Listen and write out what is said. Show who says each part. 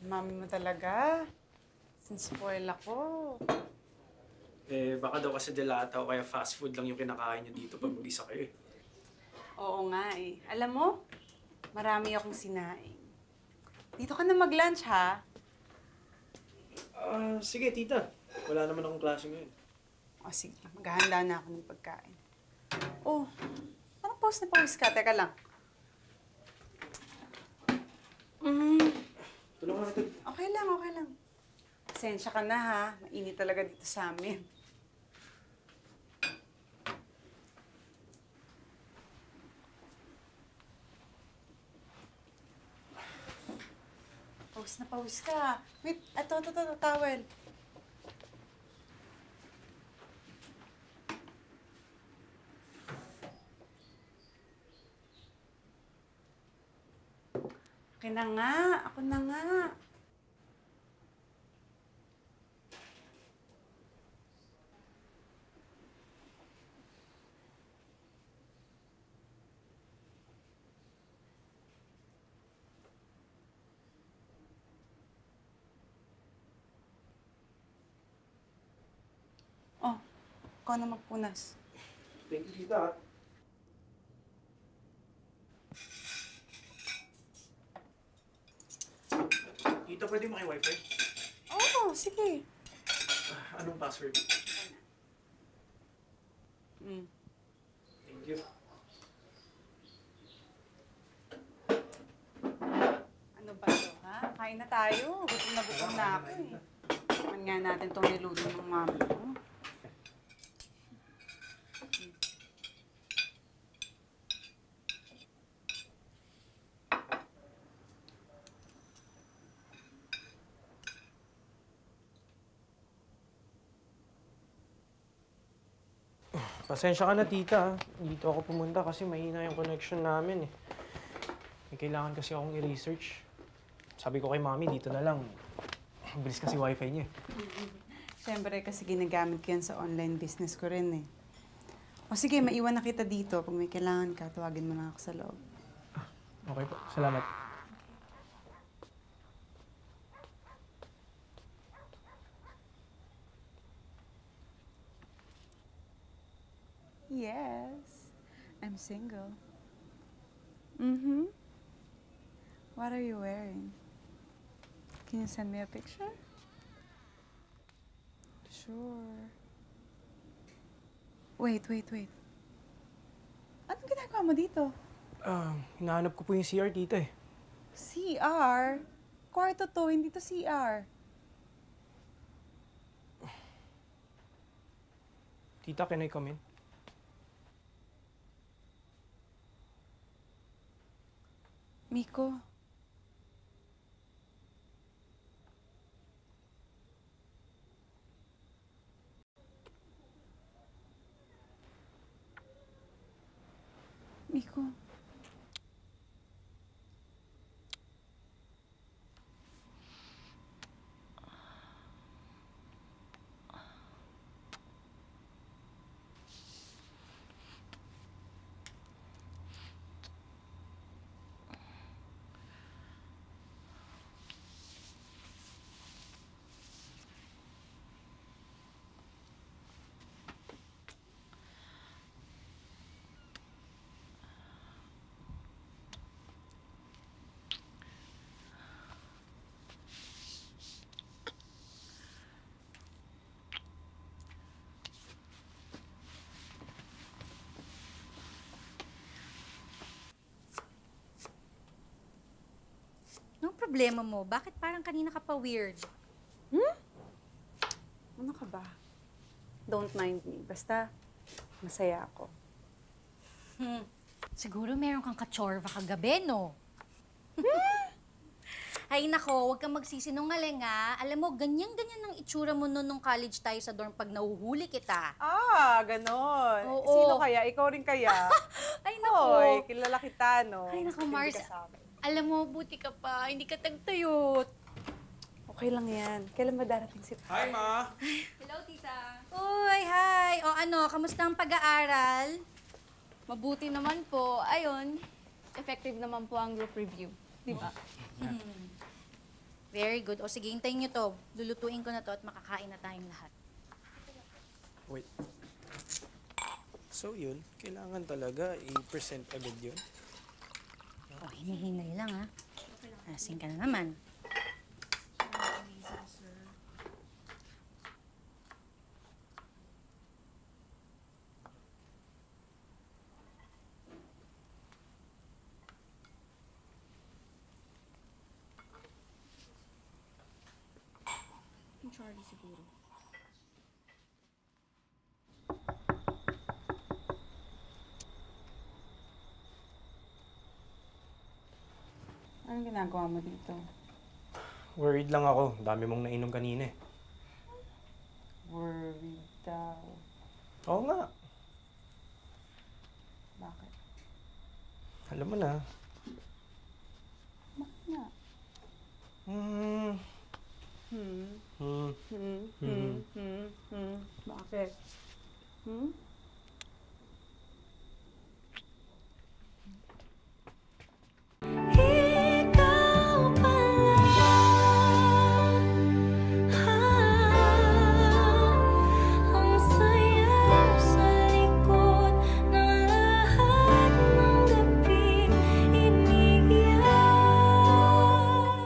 Speaker 1: Mami mo talaga. Sinspoil ako.
Speaker 2: Eh, baka daw kasi delata o kaya fast food lang yung kinakain niyo dito pag mag-isa kayo eh.
Speaker 1: Oo nga eh. Alam mo, marami akong sinaing. Dito ka na mag-lunch, ha?
Speaker 2: Sige, tita. Wala naman akong klase ngayon.
Speaker 1: O sige, maghahanda na ako ng pagkain. Oh, parang pause na pause ka. Teka lang.
Speaker 2: Tulungan natin.
Speaker 1: Okay lang, okay lang. Pasensya ka na, ha? Mainit talaga dito sa amin. Pause na pause ka. Wait, ito, towel. Okay na nga. Ako na nga. Oh, ikaw na magpunas.
Speaker 2: Thank you, tita. Tita, pwede maki-wifi?
Speaker 1: Oo, sige.
Speaker 2: Anong password?
Speaker 1: Mm.
Speaker 2: Thank you.
Speaker 1: Ano ba to, ha? Kain na tayo. Gutom na ako eh. Tikman nga natin itong niluto ng mami ko.
Speaker 3: Pasensya ka na, tita. Dito ako pumunta kasi mahina yung connection namin eh. May kailangan kasi akong i-research. Sabi ko kay mami, dito na lang. Bilis kasi wifi niya eh.
Speaker 1: Siyempre kasi ginagamit ko yan sa online business ko rin eh. O sige, maiwan na kita dito. Pag may kailangan ka, tawagin mo na ako sa loob.
Speaker 3: Okay po, salamat.
Speaker 1: Yes, I'm single. Mm-hmm. What are you wearing? Can you send me a picture? Sure. Wait. Anong ginagawa mo dito?
Speaker 3: Hinahanap ko po yung CR, tita eh.
Speaker 1: CR? Kwarto to, hindi to CR.
Speaker 3: Tita, can I come in?
Speaker 1: Miko. Miko.
Speaker 4: Anong problema mo? Bakit parang kanina ka pa weird?
Speaker 1: Ano ka ba? Don't mind me. Basta, masaya ako.
Speaker 4: Siguro meron kang kachorva kagabi, no? Ay nako, huwag kang magsisinungaling ha. Alam mo, ganyan-ganyan ang itsura mo noon nung college tayo sa dorm pag nahuhuli kita.
Speaker 1: Ganon.
Speaker 4: Oo.
Speaker 1: Sino kaya? Ikaw rin kaya?
Speaker 4: Ay nako.
Speaker 1: Hoy, kilala kita, no?
Speaker 4: Ay naku,
Speaker 1: Hindi
Speaker 4: Mars.
Speaker 1: ka sa akin.
Speaker 4: Alam mo, buti ka pa. Hindi ka tagtayot.
Speaker 1: Okay lang yan. Kailan ba darating si
Speaker 2: Hi, Ma!
Speaker 4: Hello, tita. Uy, hi. O ano, kamusta ang pag-aaral?
Speaker 5: Mabuti naman po. Ayun, effective naman po ang group review. Di ba?
Speaker 4: Very good. O sige, hintayin nyo to. Lulutuin ko na to at makakain na tayong lahat.
Speaker 3: Wait. So yun, kailangan talaga i-present agad yun?
Speaker 4: O, hinihinay lang ha. Asin ka na naman.
Speaker 5: Yung Charlie siguro.
Speaker 1: Anong ginagawa mo dito?
Speaker 3: Worried lang ako. Dami mong nainom kanina eh.
Speaker 1: Worried daw.
Speaker 3: Oo nga.
Speaker 1: Bakit?
Speaker 3: Alam mo na.
Speaker 1: Bakit nga?
Speaker 3: Hmm.
Speaker 1: Hmm?
Speaker 3: Hmm.
Speaker 1: Hmm?
Speaker 3: Hmm.
Speaker 1: Hmm? Bakit? Hmm?